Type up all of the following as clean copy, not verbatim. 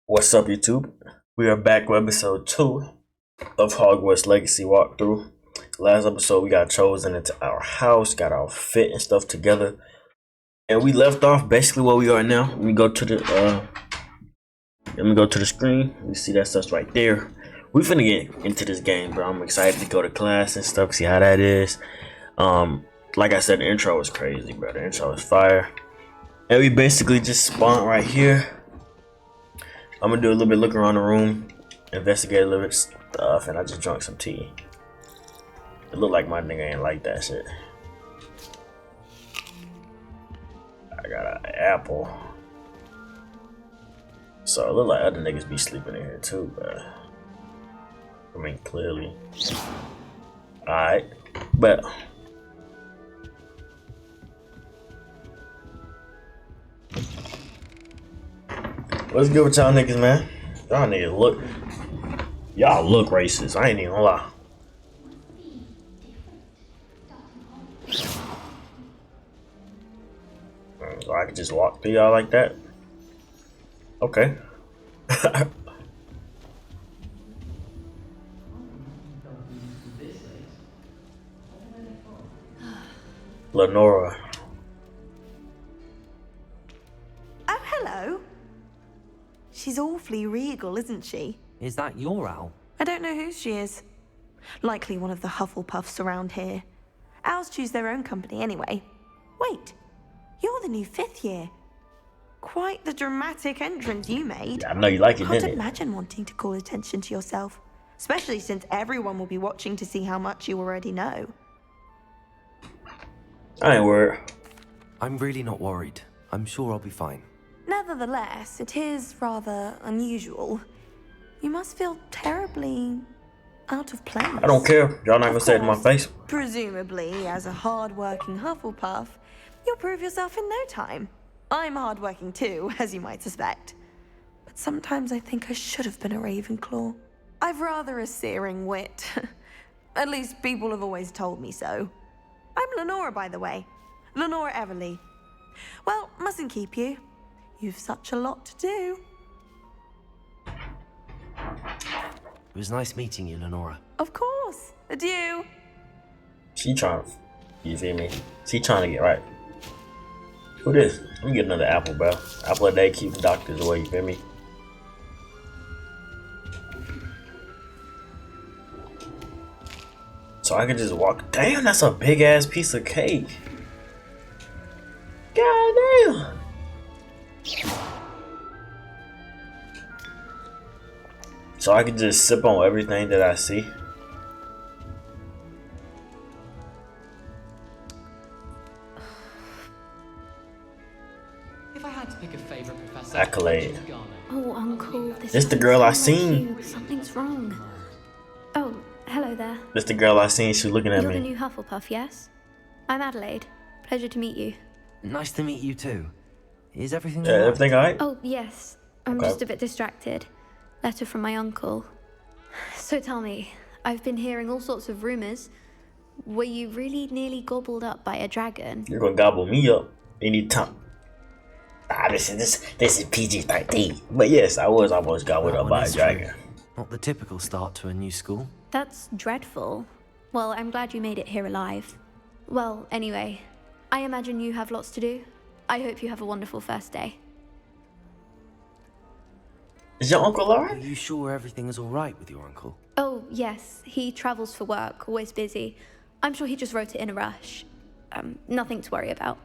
What's up, YouTube? We are back with episode 2 of Hogwarts Legacy walkthrough. Last episode, we got chosen into our house, got our fit and stuff together, and we left off basically where we are now. Let me go to the screen. You see that stuff's right there. We finna get into this game, bro. I'm excited to go to class and stuff, see how that is. Like I said, the intro was crazy, bro. The intro was fire, and we basically just spawned right here. I'm gonna do a little bit look around the room, investigate a little bit stuff, and I just drank some tea. It looked like my nigga ain't like that shit. I got an apple. So it look like other niggas be sleeping in here too, but I mean clearly. Alright, but what's good with y'all niggas, man? Y'all look racist. I ain't even gonna lie. So I could just walk through y'all like that? Okay. Lenora. Oh, hello. She's awfully regal, isn't she? Is that your owl? I don't know who she is. Likely one of the Hufflepuffs around here. Owls choose their own company anyway. Wait, you're the new 5th year. Quite the dramatic entrance you made. I know you like it, Can't didn't it? imagine wanting to call attention to yourself, especially since everyone will be watching to see how much you already know. I ain't worried. I'm really not worried. I'm sure I'll be fine. Nevertheless, it is rather unusual. You must feel terribly out of place. I don't care. Y'all not gonna say it in my face. Presumably, as a hard-working Hufflepuff, you'll prove yourself in no time. I'm hard-working too, as you might suspect. But sometimes I think I should have been a Ravenclaw. I've rather a searing wit. At least people have always told me so. I'm Lenora, by the way. Lenora Everly. Well, mustn't keep you. You've such a lot to do. It was nice meeting you, Lenora. Of course. Adieu. She trying to, you feel me? She trying to get right. Who this? Let me get another apple, bro. Apple a day keep the doctors away, you feel me? So I can just walk. Damn, that's a big ass piece of cake. God damn. So I can just sip on everything that I see. If I had to pick a favorite professor, Accolade. Oh, Uncle, This the girl I seen. Something's wrong. Oh, hello there. This the girl I seen. She looking at You're the me. new Hufflepuff, yes? I'm Adelaide. Pleasure to meet you. Nice to meet you too. Is everything Yeah, alright? everything alright? Oh, yes. I'm Okay. just a bit distracted. Letter from my uncle. So tell me, I've been hearing all sorts of rumors. Were you really nearly gobbled up by a dragon? You're gonna gobble me up anytime. This is PG-13. But yes, I was almost gobbled That up one by a is dragon. true. Not the typical start to a new school. That's dreadful. Well, I'm glad you made it here alive. Well, anyway, I imagine you have lots to do. I hope you have a wonderful first day. Is your uncle Are alright? you sure everything is alright with your uncle? Oh, yes. He travels for work, always busy. I'm sure he just wrote it in a rush. Nothing to worry about.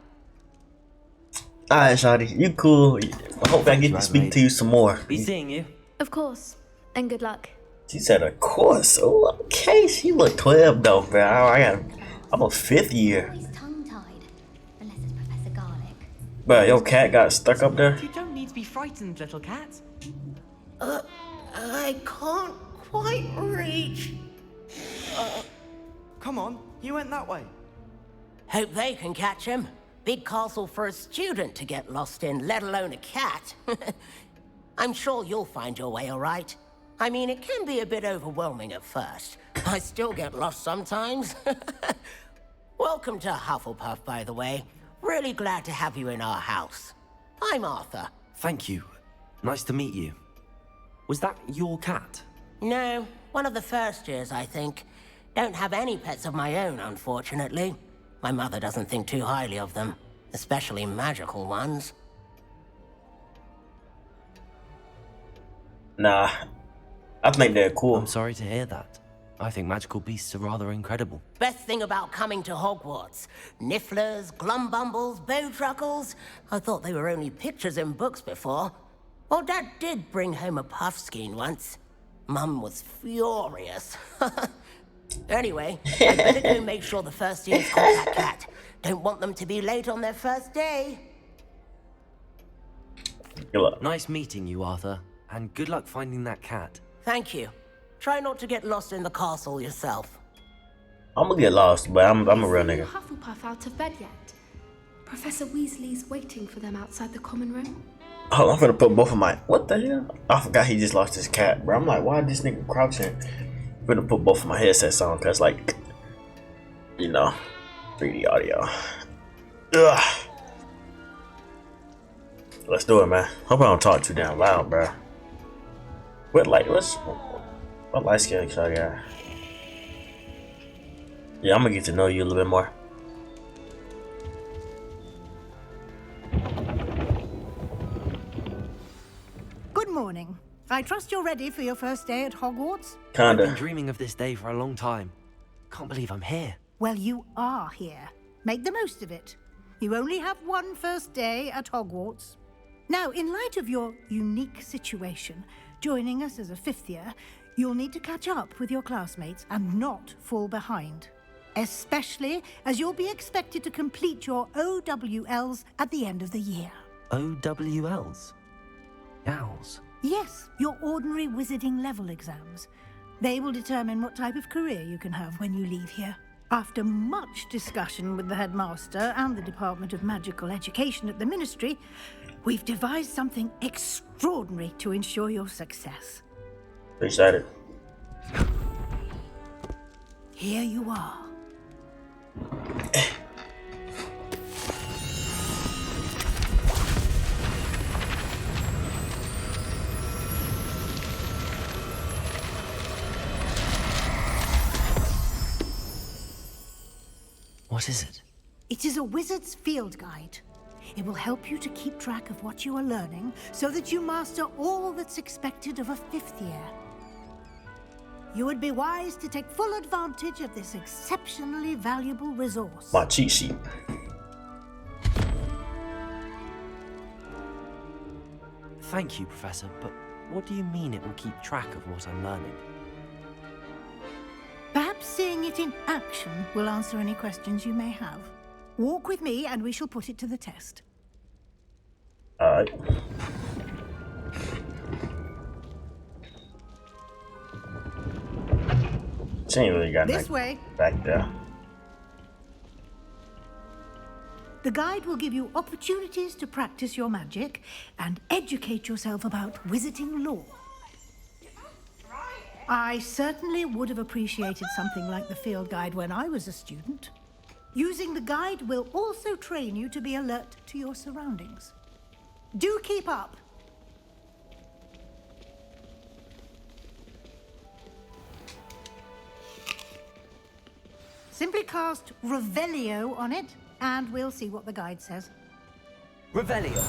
Alright, Shawty, you cool. I hope I get to speak to you some more. Be seeing you. Of course. And good luck. She said, of course. Oh, okay. She look 12 though, bro. I'm a 5th year. He's tongue-tied, unless it's Professor Garlic. Bro, your cat got stuck up there? You don't need to be frightened, little cat. I can't quite reach. Come on, you went that way. Hope they can catch him. Big castle for a student to get lost in, let alone a cat. I'm sure you'll find your way all right. I mean, it can be a bit overwhelming at first. I still get lost sometimes. Welcome to Hufflepuff, by the way. Really glad to have you in our house. I'm Arthur. Thank you. Nice to meet you. Was that your cat? No, one of the first years, I think. Don't have any pets of my own, unfortunately. My mother doesn't think too highly of them, especially magical ones. Nah, I think they're cool. I'm sorry to hear that. I think magical beasts are rather incredible. Best thing about coming to Hogwarts. Nifflers, glumbumbles, bowtruckles. I thought they were only pictures in books before. Well, Dad did bring home a puffskein once. Mum was furious. Anyway, I better go make sure the first year's got that cat. Don't want them to be late on their first day. Good luck. Nice meeting you, Arthur. And good luck finding that cat. Thank you. Try not to get lost in the castle yourself. I'm gonna get lost, but I'm a real nigga. Hufflepuff out of bed yet? Professor Weasley's waiting for them outside the common room. Oh, I'm gonna put both of my. What the hell? I forgot he just lost his cat, bro. I'm like, why this nigga crouching? I'm gonna put both of my headsets on, cause like, you know, 3D audio. Ugh. Let's do it, man. Hope I don't talk too damn loud, bro. What light skin should I got? Yeah, I'm gonna get to know you a little bit more. Good morning. I trust you're ready for your first day at Hogwarts? I've been Kinda. dreaming of this day for a long time. Can't believe I'm here. Well, you are here. Make the most of it. You only have one first day at Hogwarts. Now, in light of your unique situation, joining us as a fifth year, you'll need to catch up with your classmates and not fall behind. Especially as you'll be expected to complete your OWLs at the end of the year. OWLs? Owls. Yes, your ordinary wizarding level exams. They will determine what type of career you can have when you leave here. After much discussion with the headmaster and the Department of Magical Education at the Ministry, we've devised something extraordinary to ensure your success. Excited. Here you are. What is it? It is a wizard's field guide. It will help you to keep track of what you are learning so that you master all that's expected of a fifth year. You would be wise to take full advantage of this exceptionally valuable resource. My cheat sheet. Thank you, Professor, but what do you mean it will keep track of what I'm learning? Perhaps seeing it in action will answer any questions you may have. Walk with me and we shall put it to the test. Alright. She ain't really got This nothing way. back there. The guide will give you opportunities to practice your magic and educate yourself about wizarding lore. I certainly would have appreciated something like the field guide when I was a student. Using the guide will also train you to be alert to your surroundings. Do keep up. Simply cast Revelio on it, and we'll see what the guide says. Revelio.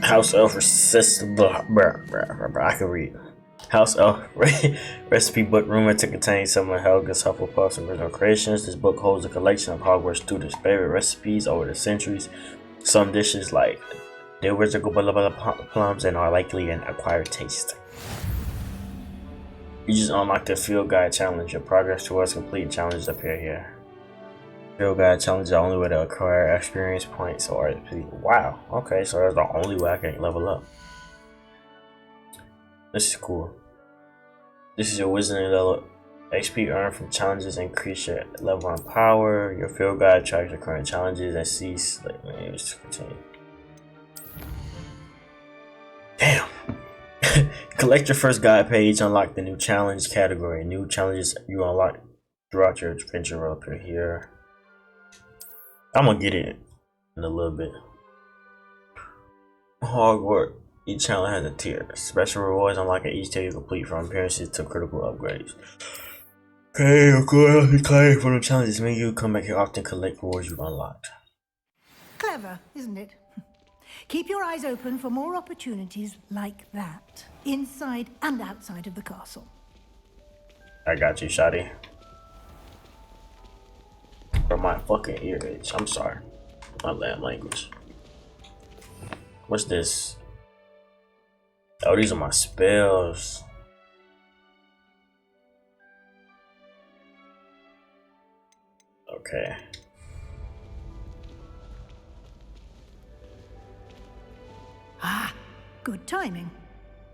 House Elf I can read. House Elf recipe book rumored to contain some of Helga's Hufflepuff's original creations. This book holds a collection of Hogwarts students' favorite recipes over the centuries. Some dishes like the original plums and are likely an acquired taste. You just unlock the field guide challenge. Your progress towards completing challenges appear here. Field guide challenge is the only way to acquire experience points or XP. Wow, okay, so that's the only way I can level up. This is cool. This is your wizarding level. XP earned from challenges increase your level and power. Your field guide tracks your current challenges and sees menus to continue. Damn. Collect your first guide page. Unlock the new challenge category. New challenges you unlock throughout your adventure up here. I'm gonna get it in a little bit. Hogwarts. Each challenge has a tier. Special rewards unlock at each tier you complete, from appearances to critical upgrades. Okay, of course, you claim for the challenges. When you come back here often, collect rewards you've unlocked. Clever, isn't it? Keep your eyes open for more opportunities like that, inside and outside of the castle. I got you, Shotty. For my fucking ear itch. I'm sorry. My damn language. What's this? Oh, these are my spells. Okay. Ah, good timing.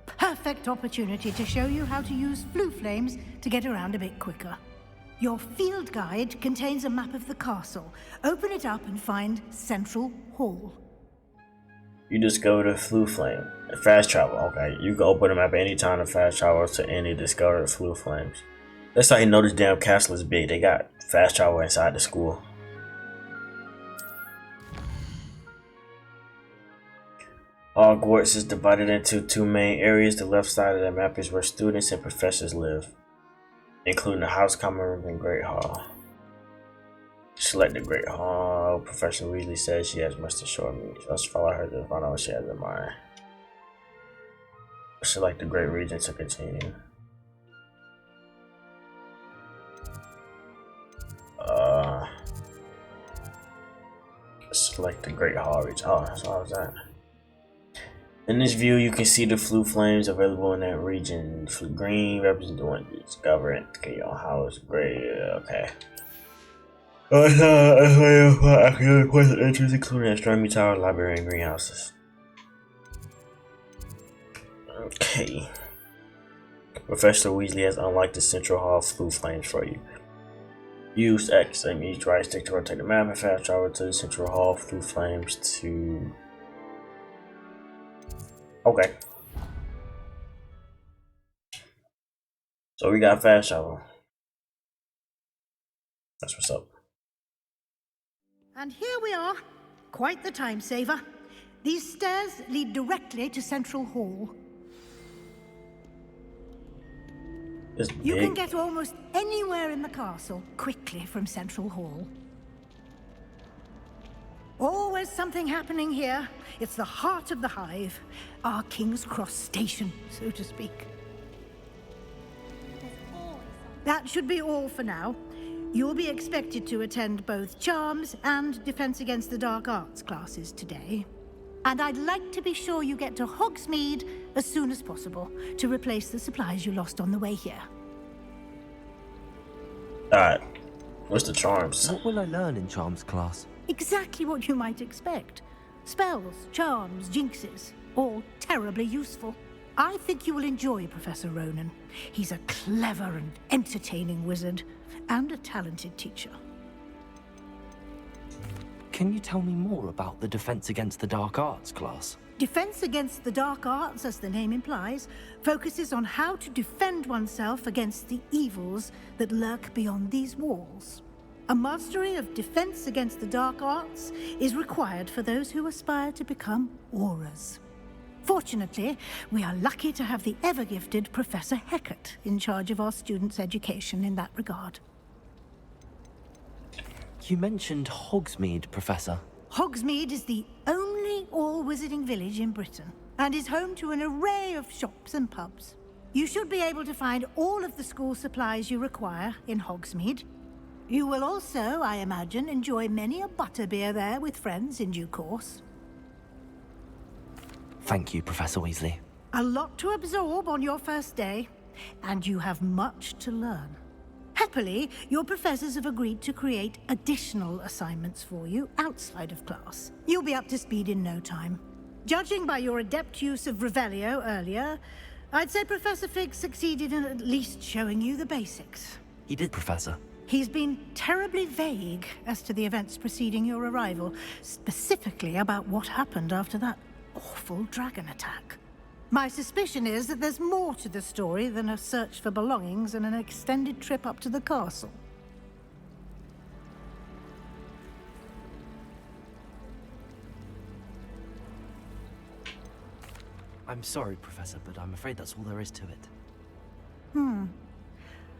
Perfect opportunity to show you how to use flue flames to get around a bit quicker. Your field guide contains a map of the castle. Open it up and find Central Hall. You discover the flue flame. Fast travel. Okay, you can open the map anytime to fast travel to any discovered flue flames. That's how you know this damn castle is big. They got fast travel inside the school. Hogwarts is divided into two main areas. The left side of the map is where students and professors live, including the House Common Room and Great Hall. Select the Great Hall. Professor Weasley says she has much to show me. Let's follow her to find out what she has in mind. Select the Great Region to continue. Select the Great Hall region. Oh, that's all I was at. In this view, you can see the flue flames available in that region. Green represents the one you discovered. Okay, your house. Gray. Okay. Academic entries including astronomy tower, library, and greenhouses. Okay. Professor Weasley has unlocked the Central Hall flue flames for you. Use X and each right stick to rotate the map and fast travel to the Central Hall flue flames to. Okay. So we got fast travel. That's what's up. And here we are. Quite the time saver. These stairs lead directly to Central Hall. You can get almost anywhere in the castle quickly from Central Hall. Always something happening here. It's the heart of the hive, our King's Cross station, so to speak. That should be all for now. You'll be expected to attend both Charms and Defense Against the Dark Arts classes today. And I'd like to be sure you get to Hogsmeade as soon as possible to replace the supplies you lost on the way here. Alright. What's the Charms? What will I learn in Charms class? Exactly what you might expect. Spells, charms, jinxes, all terribly useful. I think you will enjoy Professor Ronan. He's a clever and entertaining wizard, and a talented teacher. Can you tell me more about the Defense Against the Dark Arts class? Defense Against the Dark Arts, as the name implies, focuses on how to defend oneself against the evils that lurk beyond these walls. A mastery of Defense Against the Dark Arts is required for those who aspire to become Aurors. Fortunately, we are lucky to have the ever-gifted Professor Hecat in charge of our students' education in that regard. You mentioned Hogsmeade, Professor. Hogsmeade is the only all-wizarding village in Britain, and is home to an array of shops and pubs. You should be able to find all of the school supplies you require in Hogsmeade. You will also, I imagine, enjoy many a butterbeer there with friends in due course. Thank you, Professor Weasley. A lot to absorb on your first day, and you have much to learn. Happily, your professors have agreed to create additional assignments for you outside of class. You'll be up to speed in no time. Judging by your adept use of Revelio earlier, I'd say Professor Fig succeeded in at least showing you the basics. He did, Professor. He's been terribly vague as to the events preceding your arrival, specifically about what happened after that awful dragon attack. My suspicion is that there's more to the story than a search for belongings and an extended trip up to the castle. I'm sorry, Professor, but I'm afraid that's all there is to it.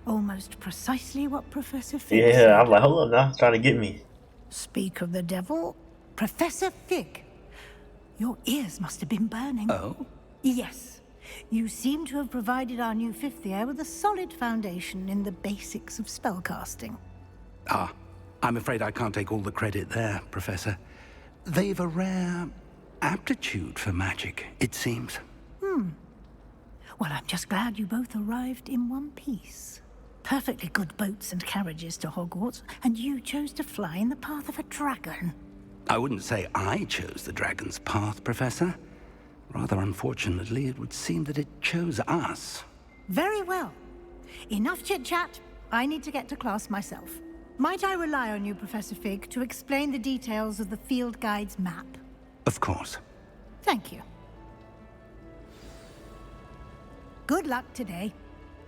Almost precisely what Professor Fig said. Yeah, I'm like, hold up now, trying to get me. Speak of the devil, Professor Fig. Your ears must have been burning. Oh? Yes. You seem to have provided our new fifth year with a solid foundation in the basics of spellcasting. Ah, I'm afraid I can't take all the credit there, Professor. They've a rare aptitude for magic, it seems. Well, I'm just glad you both arrived in one piece. Perfectly good boats and carriages to Hogwarts, and you chose to fly in the path of a dragon. I wouldn't say I chose the dragon's path, Professor. Rather unfortunately, it would seem that it chose us. Very well. Enough chit-chat. I need to get to class myself. Might I rely on you, Professor Fig, to explain the details of the field guide's map? Of course. Thank you. Good luck today.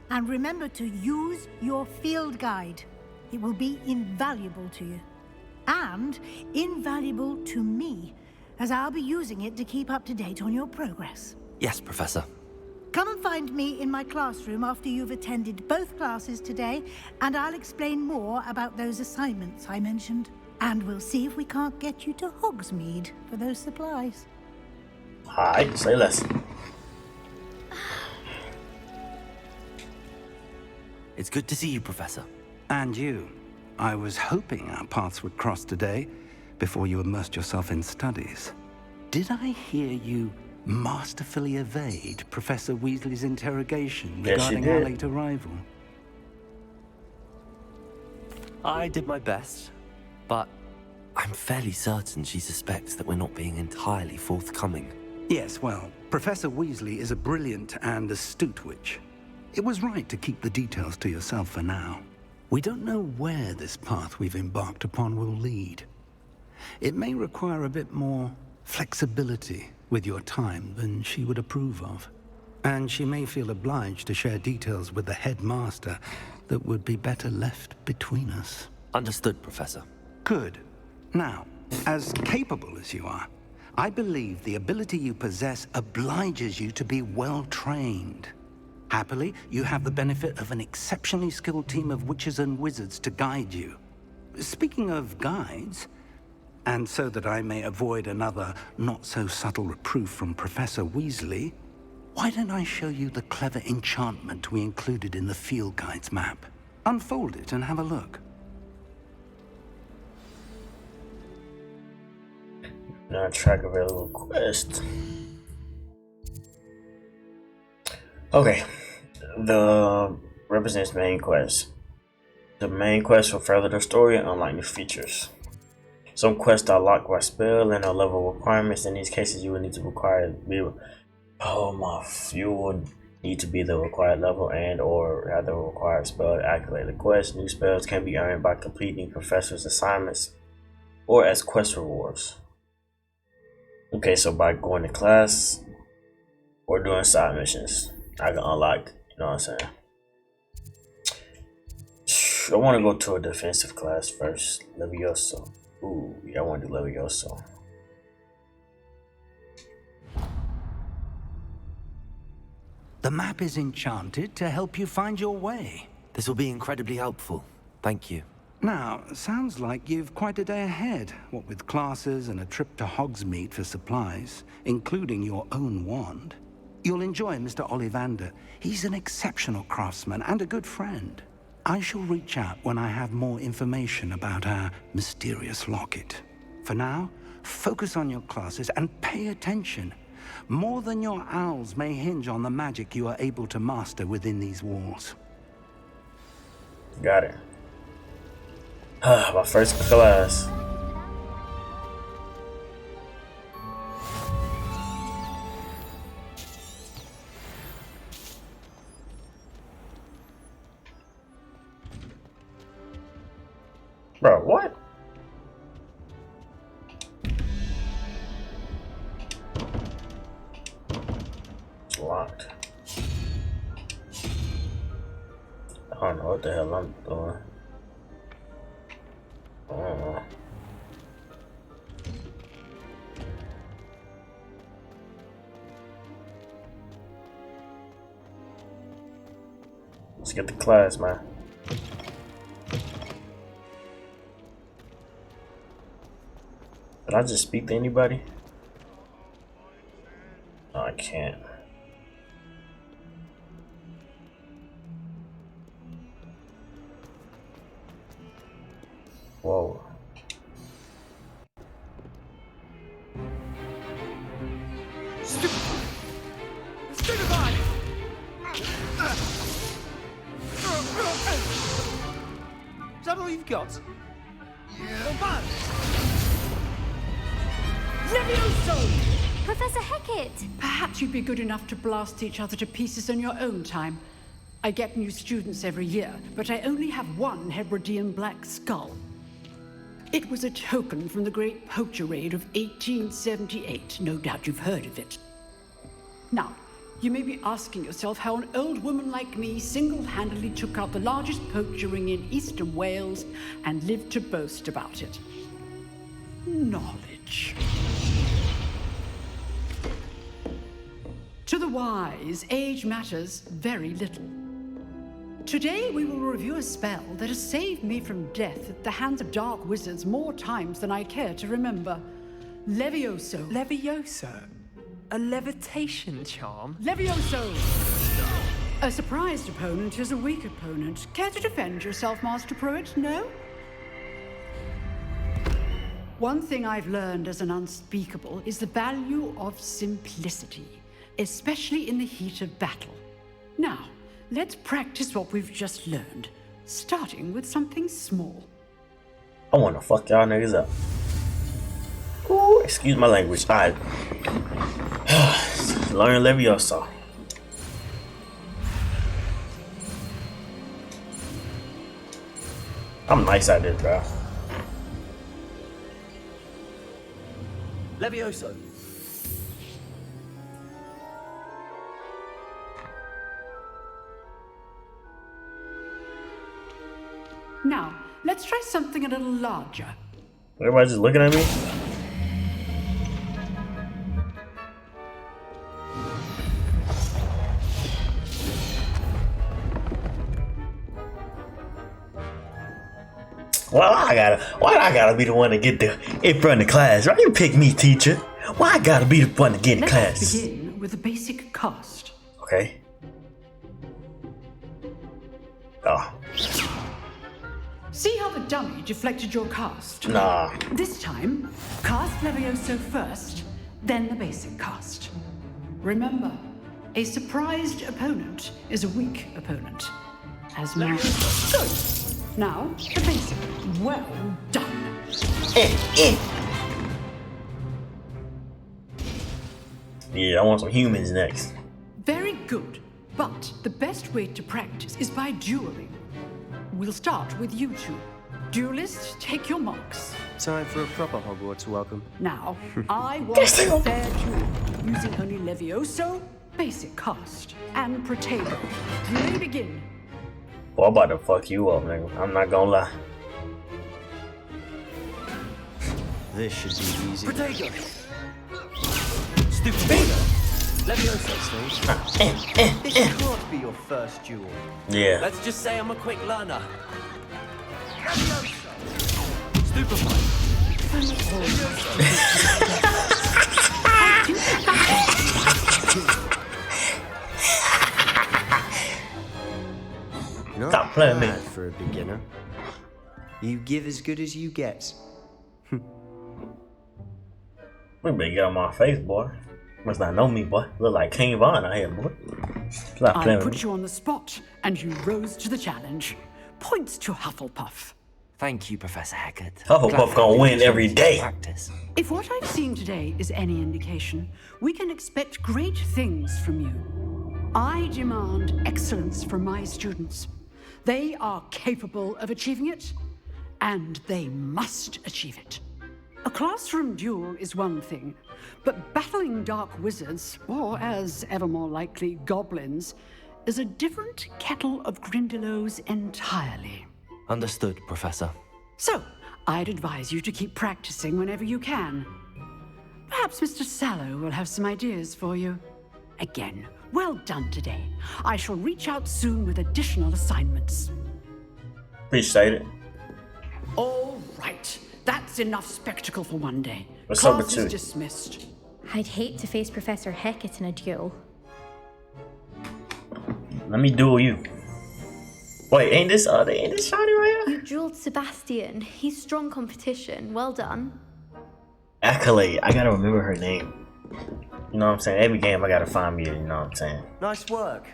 And remember to use your field guide. It will be invaluable to you. And invaluable to me, as I'll be using it to keep up to date on your progress. Yes, Professor. Come and find me in my classroom after you've attended both classes today, and I'll explain more about those assignments I mentioned. And we'll see if we can't get you to Hogsmeade for those supplies. Alright, say less. It's good to see you, Professor. And you. I was hoping our paths would cross today, before you immersed yourself in studies. Did I hear you masterfully evade Professor Weasley's interrogation regarding our late arrival? I did my best, but I'm fairly certain she suspects that we're not being entirely forthcoming. Yes, well, Professor Weasley is a brilliant and astute witch. It was right to keep the details to yourself for now. We don't know where this path we've embarked upon will lead. It may require a bit more flexibility with your time than she would approve of. And she may feel obliged to share details with the headmaster that would be better left between us. Understood, Professor. Good. Now, as capable as you are, I believe the ability you possess obliges you to be well trained. Happily, you have the benefit of an exceptionally skilled team of witches and wizards to guide you. Speaking of guides, and so that I may avoid another not-so-subtle reproof from Professor Weasley, why don't I show you the clever enchantment we included in the field guide's map? Unfold it and have a look. Now track available quest. Okay, the represents main quest. The main quest will further the story and unlock new features. Some quests are locked by spell and are level requirements. In these cases, you will need to you would need to be the required level and or have the required spell to activate the quest. New spells can be earned by completing professor's assignments or as quest rewards. Okay, so by going to class or doing side missions, I can unlock, you know what I'm saying? I want to go to a defensive class first, Levioso. Ooh, yeah, I want to do Levioso. The map is enchanted to help you find your way. This will be incredibly helpful. Thank you. Now, sounds like you've quite a day ahead, what with classes and a trip to Hogsmeade for supplies, including your own wand. You'll enjoy Mr. Ollivander. He's an exceptional craftsman and a good friend. I shall reach out when I have more information about our mysterious locket. For now, focus on your classes and pay attention. More than your owls may hinge on the magic you are able to master within these walls. Got it. My first class. Bro, what? It's locked. I don't know what the hell I'm doing. I don't know. Let's get to class, man. Did I just speak to anybody? No, I can't. Whoa. Stupefy! Is that all you've got? Yeah. Levioso! Professor Hecat! Perhaps you'd be good enough to blast each other to pieces in your own time. I get new students every year, but I only have one Hebridean black skull. It was a token from the Great Poacher Raid of 1878. No doubt you've heard of it. Now, you may be asking yourself how an old woman like me single-handedly took out the largest poacher ring in eastern Wales and lived to boast about it. Knowledge. To the wise, age matters very little. Today we will review a spell that has saved me from death at the hands of dark wizards more times than I care to remember. Levioso. Levioso? A levitation charm? Levioso! A surprised opponent is a weak opponent. Care to defend yourself, Master Pruitt? No? One thing I've learned as an unspeakable is the value of simplicity, especially in the heat of battle. Now, let's practice what we've just learned, starting with something small. I wanna fuck y'all niggas up. Ooh, excuse my language. Alright. Learn Levioso. I'm nice at this, bro. Levioso. Now, let's try something a little larger. Everybody's just looking at me? Why I gotta be the one to get in front of the class? Why you pick me, teacher? Why I gotta be the one to get in class? Let's begin with a basic cast. Okay. Oh. See how the dummy deflected your cast? Nah. This time, cast Levioso first, then the basic cast. Remember, a surprised opponent is a weak opponent. As my good. Now, the basic. Well done. Yeah, I want some humans next. Very good. But the best way to practice is by dueling. We'll start with you two. Duelists, take your marks. Time for a proper Hogwarts welcome. Now, I want a fair duel, using only Levioso, basic cast, and Protego. You may begin. Boy, I'm about to fuck you up, nigga. I'm not gonna lie. This should be easy. Protego. Stupid. Levioso. This can't be your first duel. Yeah. Let's just say I'm a quick learner. Stupefy. Stop playing me. Not bad for a beginner. You give as good as you get. We better get on my face, boy. Must not know me, boy. Look like King Von out here, boy. Stop I playing put with me. you on the spot, and you rose to the challenge. Points to Hufflepuff. Thank you, Professor Hecat. Hufflepuff gonna win every day. Practice. If what I've seen today is any indication, we can expect great things from you. I demand excellence from my students. They are capable of achieving it, and they must achieve it. A classroom duel is one thing, but battling dark wizards, or as ever more likely, goblins, is a different kettle of Grindylows entirely. Understood, Professor. So, I'd advise you to keep practicing whenever you can. Perhaps Mr. Sallow will have some ideas for you. Again, Well done today. I shall reach out soon with additional assignments. Appreciate it. All right. That's enough spectacle for one day. What's up Class with is you? dismissed. I'd hate to face Professor Hecat in a duel. Let me duel you. Wait, ain't this shiny right here? You dueled Sebastian. He's strong competition. Well done. Accolade. I gotta remember her name. You know what I'm saying? Every game I gotta find me. You know what I'm saying? Nice work.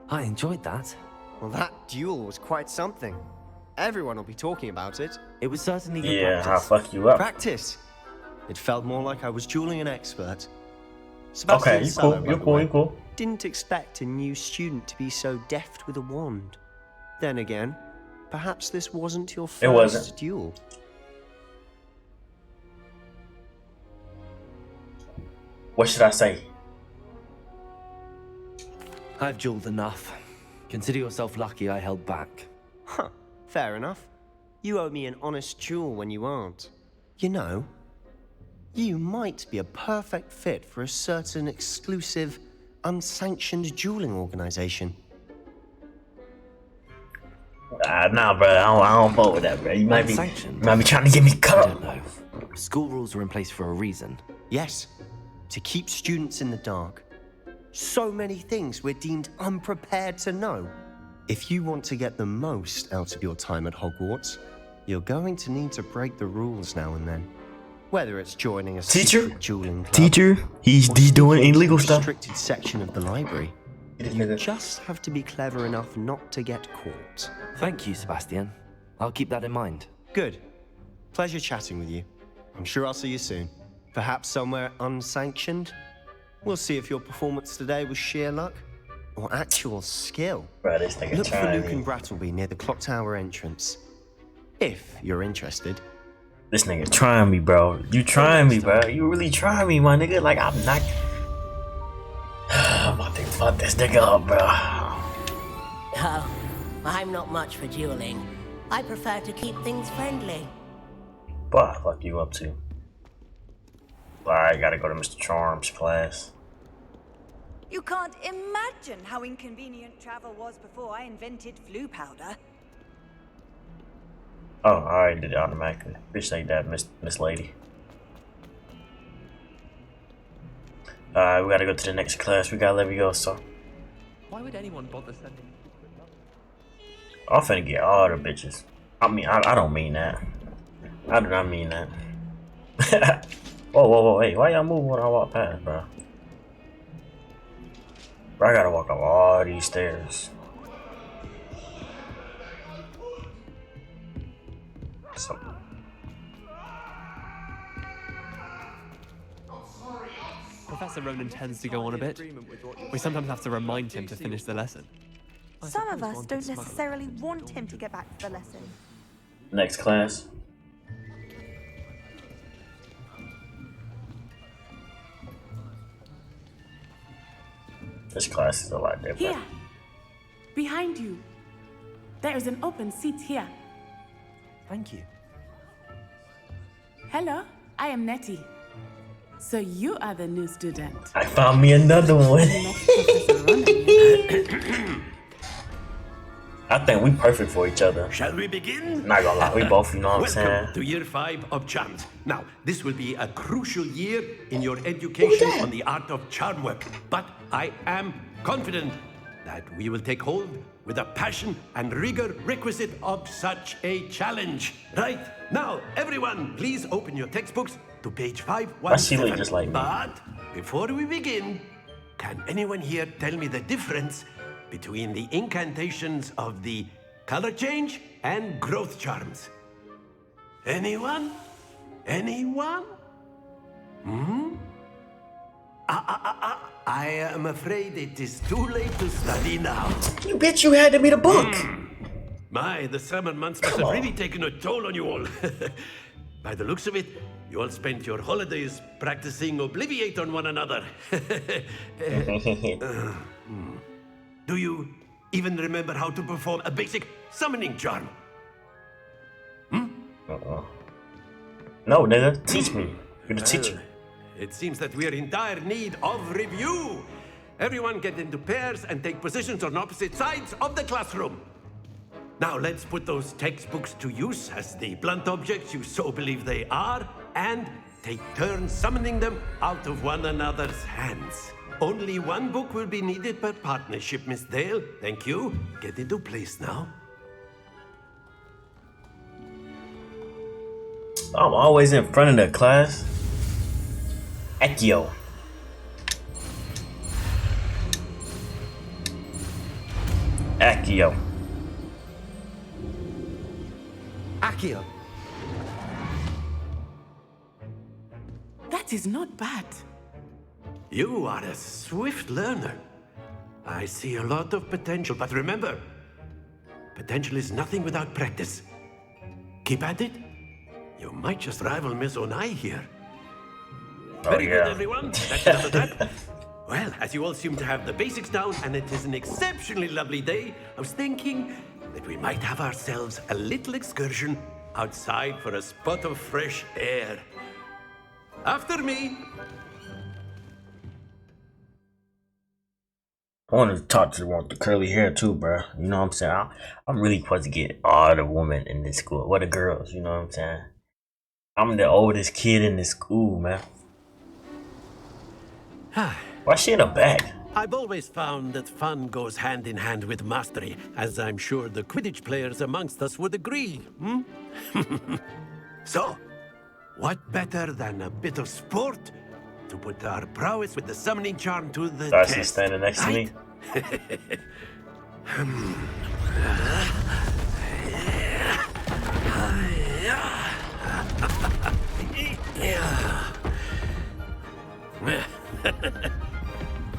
I enjoyed that. Well, that duel was quite something. Everyone will be talking about it. It was certainly good Yeah, practice. I'll fuck you up. Practice? It felt more like I was dueling an expert. Okay, you cool. Sebastian You cool. You cool. Didn't expect a new student to be so deft with a wand. Then again, perhaps this wasn't your It wasn't. first duel. What should I say? I've dueled enough. Consider yourself lucky I held back. Huh, fair enough. You owe me an honest duel when you aren't. You know, you might be a perfect fit for a certain exclusive, unsanctioned dueling organization. Nah, bro. I don't vote with that, bro. You might be trying to get me I cut. don't know. School rules are in place for a reason. Yes, to keep students in the dark. So many things we're deemed unprepared to know. If you want to get the most out of your time at Hogwarts, you're going to need to break the rules now and then. Whether it's joining a secret dueling club, he's doing illegal stuff. Restricted section of the library. You just have to be clever enough not to get caught. Thank you, Sebastian. I'll keep that in mind. Good. Pleasure chatting with you. I'm sure I'll see you soon. Perhaps somewhere unsanctioned. We'll see if your performance today was sheer luck or actual skill. Bro, this nigga Look for trying Luke me. and Brattleby near the clock tower entrance. If you're interested. This nigga trying me, bro. You trying me, bro. You really trying me, my nigga. Like, I'm not... I'm about to fuck this nigga up, bro. Oh, I'm not much for dueling. I prefer to keep things friendly. But I'll fuck you up, too. Alright, gotta go to Mr. Charm's class. You can't imagine how inconvenient travel was before I invented flu powder. Oh, alright, did it automatically. Appreciate that, Miss Lady. Alright, we gotta go to the next class. We gotta let me go, so. Why would anyone bother sending? I'm finna get all the bitches. I mean, I don't mean that. I do not mean that. Whoa, hey, why y'all moving when I walk past, bro? Bro, I gotta walk up all these stairs. So. Professor Ronan tends to go on a bit. We sometimes have to remind him to finish the lesson. Some of us don't necessarily want him to get back to the lesson. Next class. This class is a lot different. Here, behind you. There is an open seat here. Thank you. Hello, I am Nettie. So you are the new student. I found me another one. I think we perfect for each other. Shall we begin? Not gonna lie, we both, you know what I'm saying? Welcome to year 5 of charms. Now, this will be a crucial year in your education on the art of charm work. But I am confident that we will take hold with the passion and rigor requisite of such a challenge. Right, now, everyone, please open your textbooks to page 517. just like me. But before we begin, can anyone here tell me the difference between the incantations of the color change and growth charms? Anyone? Anyone? I am afraid it is too late to study now. You bitch, you had to read a book. My, the summer months must have really taken a toll on you all. By the looks of it, you all spent your holidays practicing Obliviate on one another. Do you even remember how to perform a basic summoning charm? No, nigga, teach me. You're the teacher. It seems that we are in dire need of review. everyone get into pairs and take positions on opposite sides of the classroom. Now let's put those textbooks to use as the blunt objects you so believe they are, and take turns summoning them out of one another's hands. Only one book will be needed per partnership, Miss Dale. Thank you. Get into place now. I'm always in front of the class. Accio. Accio. Accio. That is not bad. You are a swift learner. I see a lot of potential, but remember, potential is nothing without practice. Keep at it. You might just rival Miss Onai here. Very good, everyone. That's enough of that. Well, as you all seem to have the basics down, and it is an exceptionally lovely day, I was thinking that we might have ourselves a little excursion outside for a spot of fresh air. After me. I want to talk to the one with the curly hair too, bro. You know what I'm saying? I'm really supposed to get all the women in this school. What the girls, you know what I'm saying? I'm the oldest kid in this school, man. Why she in the back? I've always found that fun goes hand in hand with mastery, as I'm sure the Quidditch players amongst us would agree. So, what better than a bit of sport to put our prowess with the summoning charm to the Darcy's test? standing next to me.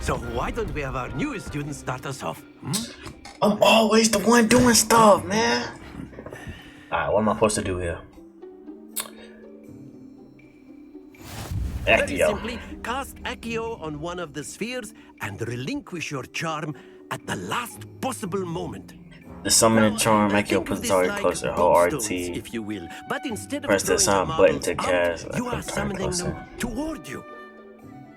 So why don't we have our newest student start us off? I'm always the one doing stuff, man. Alright, what am I supposed to do here? Very Accio. simply, cast Accio on one of the spheres and relinquish your charm at the last possible moment. The summoning charm, Accio puts the target closer. Hold RT. If you will, but instead Press of the throwing sound the button to marbles cast. out, you are Put the target summoning closer. them toward you.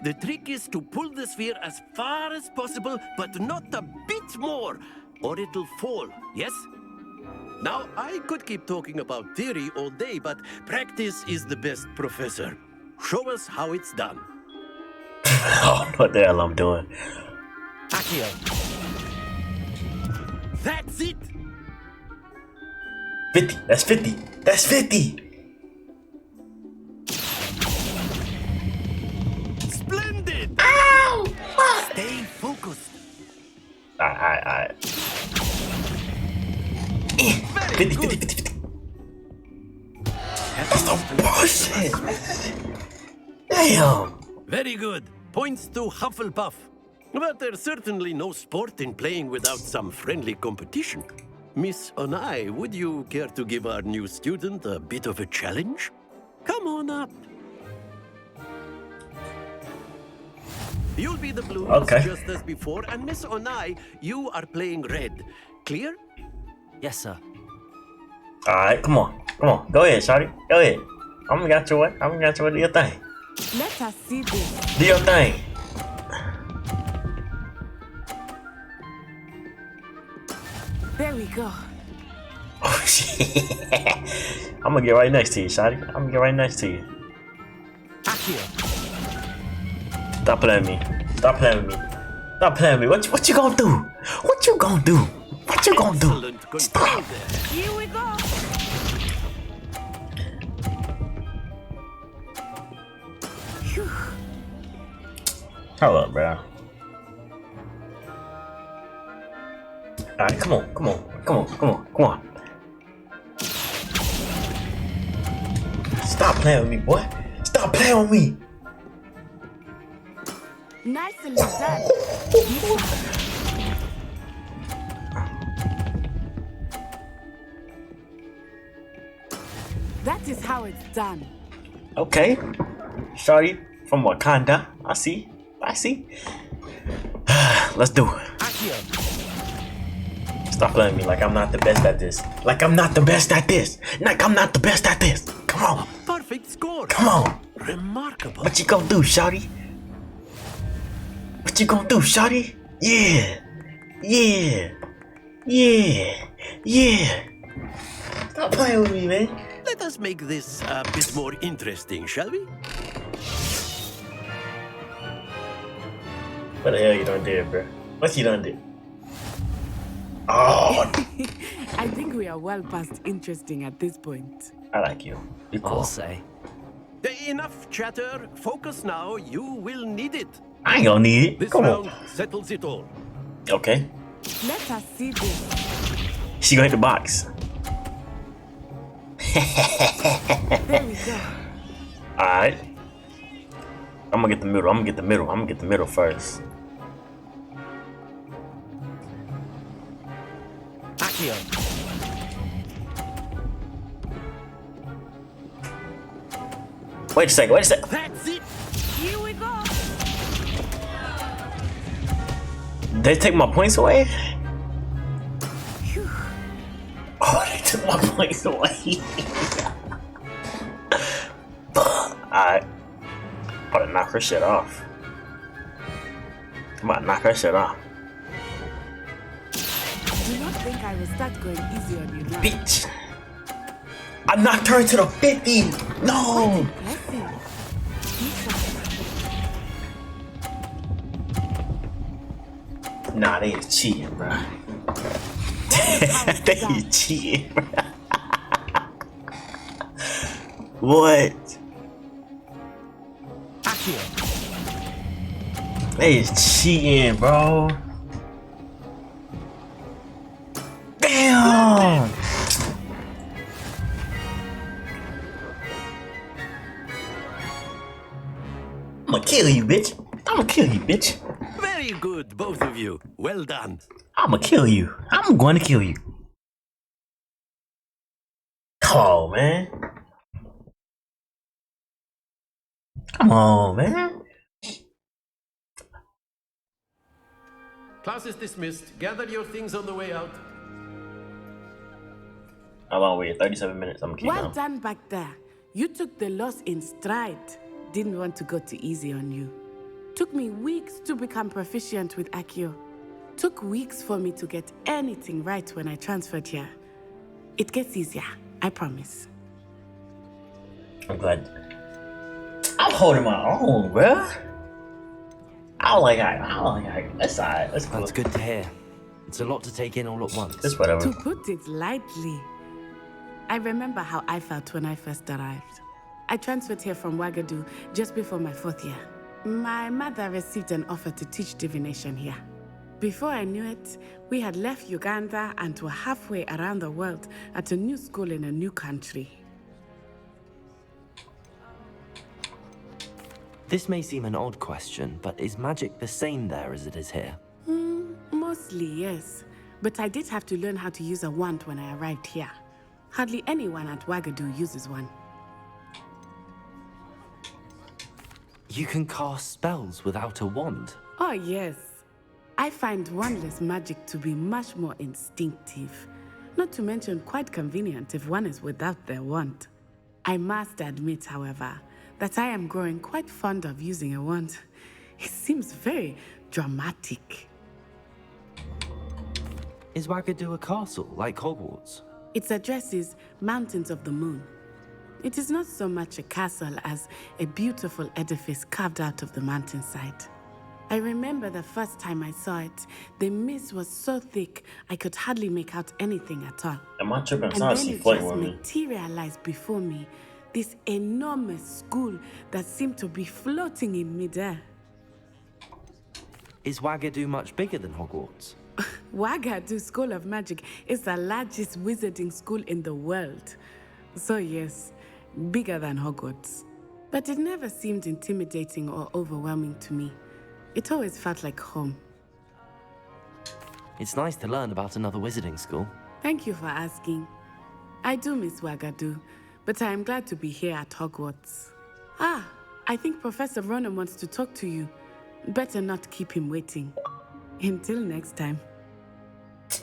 The trick is to pull the sphere as far as possible, but not a bit more, or it'll fall, yes? Now, I could keep talking about theory all day, but practice is the best professor. Show us how it's done. Oh, what the hell I'm doing? Accio. That's it! 50. That's 50. That's 50. Splendid! Ow! Stay focused. Alright. 50. That's the bullshit. Damn. Very good. Points to Hufflepuff. But there's certainly no sport in playing without some friendly competition. Miss Onai, would you care to give our new student a bit of a challenge? Come on up. You'll be the blues, just as before, and Miss Onai, you are playing red. Clear? Yes, sir. Alright, come on. Go ahead, shawty. Go ahead. I'm gonna get your way. Do your thing. Let us see this. Do your thing. There we go. Oh shit. I'm gonna get right next to you, shawty. I'm gonna get right next to you. Stop playing with me. Stop playing with me. What you gonna do? What you gonna do? Stop. Here we go. Hold up, bro. Alright, come on. Stop playing with me, boy. Stop playing with me. Nicely done. That is how it's done. Okay. Shorty from Wakanda. I see. Let's do it. Stop playing me like I'm not the best at this. Come on. Perfect score. Come on. Remarkable. What you gonna do, shawty? What you gonna do, shawty? Yeah. Yeah. Yeah. Yeah. Stop playing with me, man. Let us make this a bit more interesting, shall we? What the hell you done did, bro? What you done did? Oh! I think we are well past interesting at this point. I like you. You cool. I'll say. Enough chatter. Focus now. You will need it. I ain't gonna need it. This Come round on. settles it all. Okay. Let us see this. She gonna hit the box. There we go. Alright. I'm gonna get the middle. I'm gonna get the middle. I'm gonna get the middle first. Accio. Wait a second. Wait a second. That's it. Here we go. They take my points away? Oh, they took my points away. Alright. About to knock her shit off. I'm about to knock her shit off. Do not think I will start going easy on you now. Bitch. I knocked her into the 50. No. Nah, they is cheating, bro. They is cheating, bro. What? They is cheating, bro. Damn. I'ma kill you, bitch. I'ma kill you, bitch. Very good, both of you. Well done. I'ma kill you. I'm going to kill you. Come on, man. Come on, man. Class is dismissed. Gather your things on the way out. How long wait? 37 minutes. I'm gonna keep Well going. done back there. You took the loss in stride. Didn't want to go too easy on you. Took me weeks to become proficient with Accio. Took weeks for me to get anything right when I transferred here. It gets easier, I promise. I'm glad. I'm holding my own, bro. That's alright. That's cool. That's good to hear. It's a lot to take in all at once. It's whatever. To put it lightly, I remember how I felt when I first arrived. I transferred here from Wagadu just before my 4th year. My mother received an offer to teach divination here. Before I knew it, we had left Uganda and were halfway around the world at a new school in a new country. This may seem an odd question, but is magic the same there as it is here? Mostly, yes. But I did have to learn how to use a wand when I arrived here. Hardly anyone at Wagadu uses one. You can cast spells without a wand? Oh, yes. I find wandless magic to be much more instinctive. Not to mention quite convenient if one is without their wand. I must admit, however, that I am growing quite fond of using a wand. It seems very dramatic. Is Wagadu a castle, like Hogwarts? Its address is Mountains of the Moon. It is not so much a castle as a beautiful edifice carved out of the mountainside. I remember the first time I saw it, the mist was so thick I could hardly make out anything at all. Am I tripping? And I'm then see it floating just with me. materialized before me, this enormous school that seemed to be floating in midair. Is Wagadu much bigger than Hogwarts? Wagadu School of Magic is the largest wizarding school in the world. So yes, bigger than Hogwarts. But it never seemed intimidating or overwhelming to me. It always felt like home. It's nice to learn about another wizarding school. Thank you for asking. I do miss Wagadu, but I am glad to be here at Hogwarts. Ah, I think Professor Ronan wants to talk to you. Better not keep him waiting. Until next time.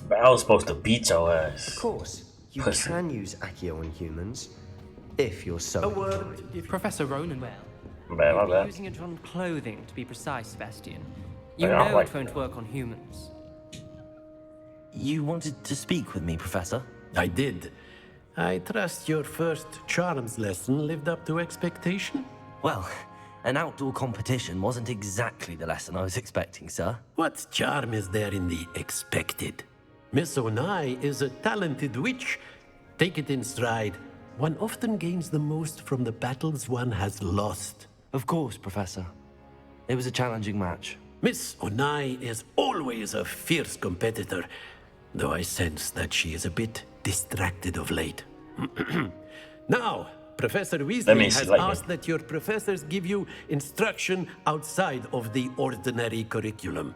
But I was supposed to beat your ass. Of course, you Pussy. can use Accio on humans, if you're so inclined. Professor Ronan. Bad, my bad. Using it on clothing, to be precise, Sebastian. You I don't know like it won't work on humans. You wanted to speak with me, Professor? I did. I trust your first charms lesson lived up to expectation? Well, an outdoor competition wasn't exactly the lesson I was expecting, sir. What charm is there in the expected? Miss Onai is a talented witch. Take it in stride. One often gains the most from the battles one has lost. Of course, Professor. It was a challenging match. Miss Onai is always a fierce competitor, though I sense that she is a bit distracted of late. Now, Professor Weasley has asked that your professors give you instruction outside of the ordinary curriculum.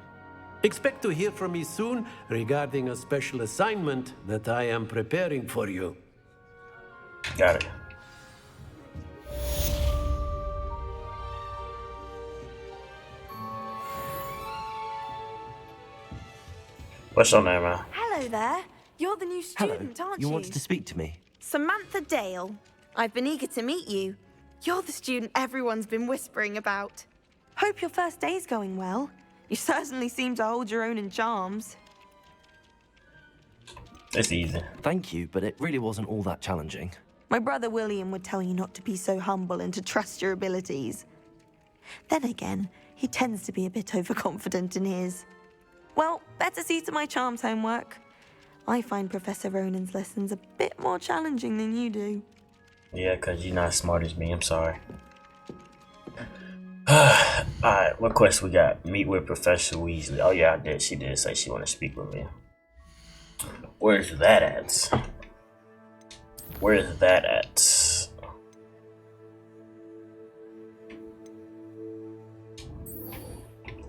Expect to hear from me soon regarding a special assignment that I am preparing for you. Got it. What's your name, man? Hello there. You're the new student, aren't you? You wanted to speak to me? Samantha Dale. I've been eager to meet you. You're the student everyone's been whispering about. Hope your first day's going well. You certainly seem to hold your own in charms. It's easy. Thank you, but it really wasn't all that challenging. My brother William would tell you not to be so humble and to trust your abilities. Then again, he tends to be a bit overconfident in his. Well, better see to my charms homework. I find Professor Ronan's lessons a bit more challenging than you do. Yeah, because you're not as smart as me. I'm sorry. Alright, what quest we got? Meet with Professor Weasley. Oh yeah, I did. She did say she wanted to speak with me. Where's that at? Where's that at?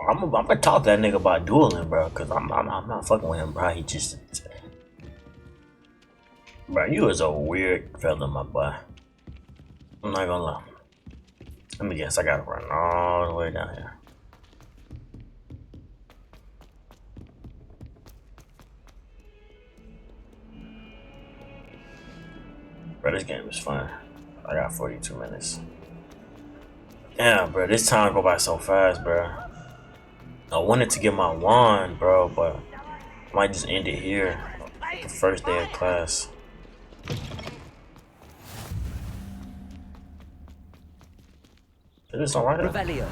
I'm gonna talk to that nigga about dueling, bro, cause I'm not fucking with him, bro. He just, bro, you is a weird fella, my boy. I'm not gonna lie. Let me guess, I gotta run all the way down here. Bro, this game is fun. I got 42 minutes. Damn, bro, this time go by so fast, bro. I wanted to get my wand, bro, but I might just end it here. The first day of class. Is this alright? Revelio.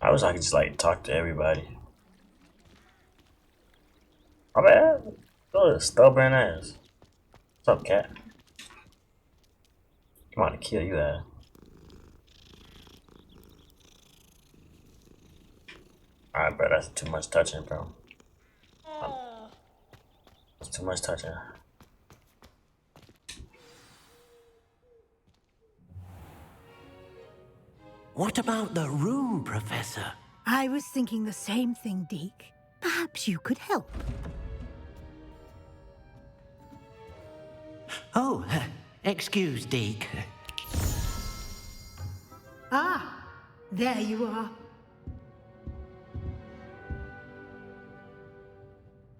I wish I could just like talk to everybody. My bad. Oh, stubborn ass. What's up, cat? I'm about to kill you, ass. Alright, bro, that's too much touching, bro. That's too much touching. What about the room, Professor? I was thinking the same thing, Deke. Perhaps you could help. Oh, excuse, Deke. Ah, there you are.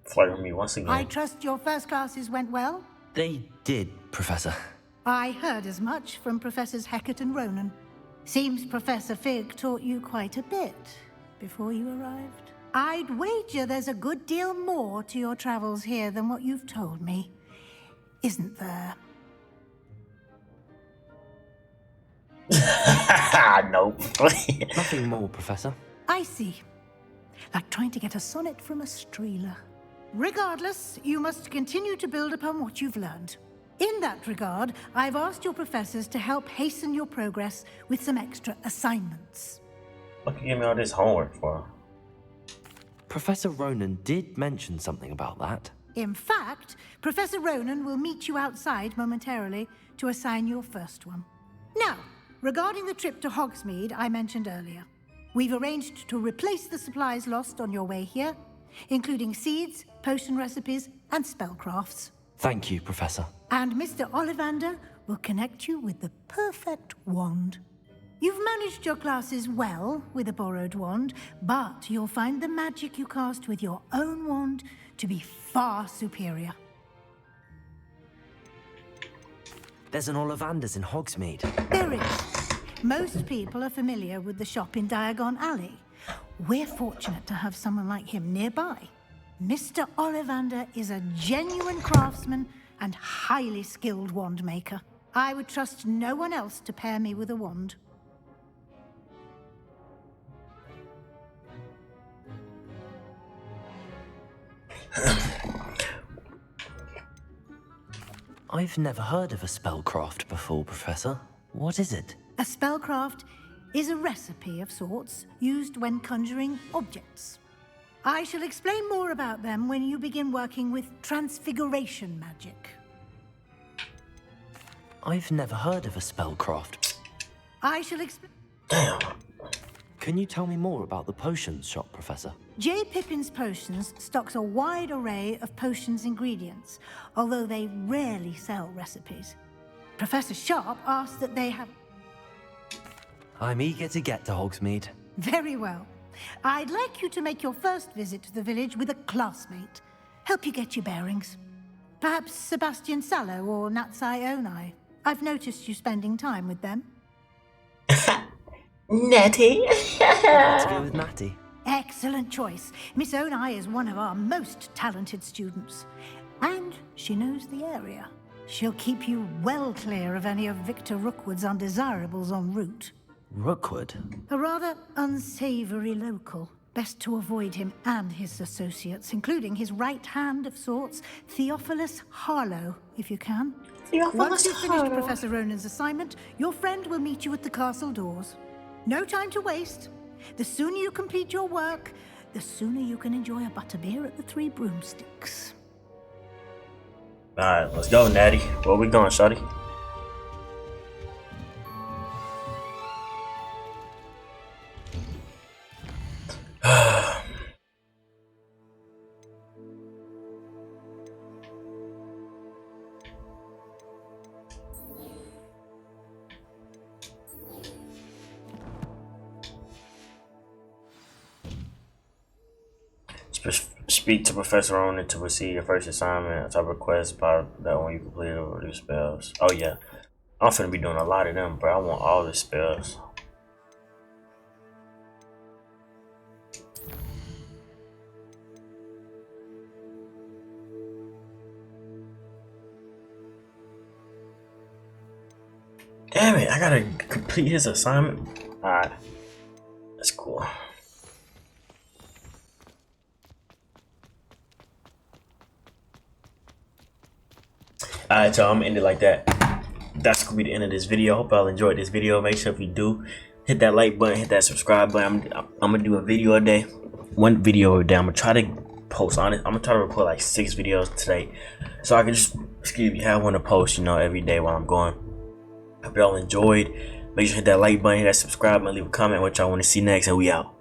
Flirting me once again. I trust your first classes went well? They did, Professor. I heard as much from Professors Hecat and Ronan. Seems Professor Fig taught you quite a bit before you arrived. I'd wager there's a good deal more to your travels here than what you've told me. Isn't there? Nope. Nothing more, Professor. I see. Like trying to get a sonnet from a streeler. Regardless, you must continue to build upon what you've learned. In that regard, I've asked your professors to help hasten your progress with some extra assignments. What can you give me all this homework for? Professor Ronan did mention something about that. In fact, Professor Ronan will meet you outside momentarily to assign your first one. Now, regarding the trip to Hogsmeade I mentioned earlier, we've arranged to replace the supplies lost on your way here, including seeds, potion recipes, and spellcrafts. Thank you, Professor. And Mr. Ollivander will connect you with the perfect wand. You've managed your classes well with a borrowed wand, but you'll find the magic you cast with your own wand to be far superior. There's an Ollivander's in Hogsmeade. There is. Most people are familiar with the shop in Diagon Alley. We're fortunate to have someone like him nearby. Mr. Ollivander is a genuine craftsman and highly skilled wand maker. I would trust no one else to pair me with a wand. I've never heard of a spellcraft before, Professor. What is it? A spellcraft is a recipe of sorts used when conjuring objects. I shall explain more about them when you begin working with transfiguration magic. I've never heard of a spellcraft. I shall explain. Damn. Can you tell me more about the potions shop, Professor? J. Pippin's Potions stocks a wide array of potions ingredients, although they rarely sell recipes. Professor Sharp asks that they have... I'm eager to get to Hogsmeade. Very well. I'd like you to make your first visit to the village with a classmate. Help you get your bearings. Perhaps Sebastian Sallow or Natsai Onai. I've noticed you spending time with them. Natty. Let's go with Natty. Excellent choice. Miss Onai is one of our most talented students. And she knows the area. She'll keep you well clear of any of Victor Rookwood's undesirables en route. Rookwood? A rather unsavory local. Best to avoid him and his associates, including his right hand of sorts, Theophilus Harlow, if you can. Once you've finished Professor Ronan's assignment, your friend will meet you at the castle doors. No time to waste. The sooner you complete your work, the sooner you can enjoy a butterbeer at the Three Broomsticks. Alright, let's go, Natty. Where we going, shawty? Speak to Professor Ronan to receive your first assignment. Type request by that one you completed or reduce spells. Oh yeah, I'm finna be doing a lot of them, bro. I want all the spells. Damn it, I gotta complete his assignment. Alright, that's cool. Alright, y'all, I'm gonna end it like that. That's gonna be the end of this video. Hope y'all enjoyed this video. Make sure if you do, hit that like button, hit that subscribe button. I'm gonna do a video a day. One video a day. I'm gonna try to post on it. I'm gonna try to record like 6 videos today. So I can just, have one to post, every day while I'm going. Hope y'all enjoyed. Make sure to hit that like button, hit that subscribe button, leave a comment what y'all want to see next, and we out.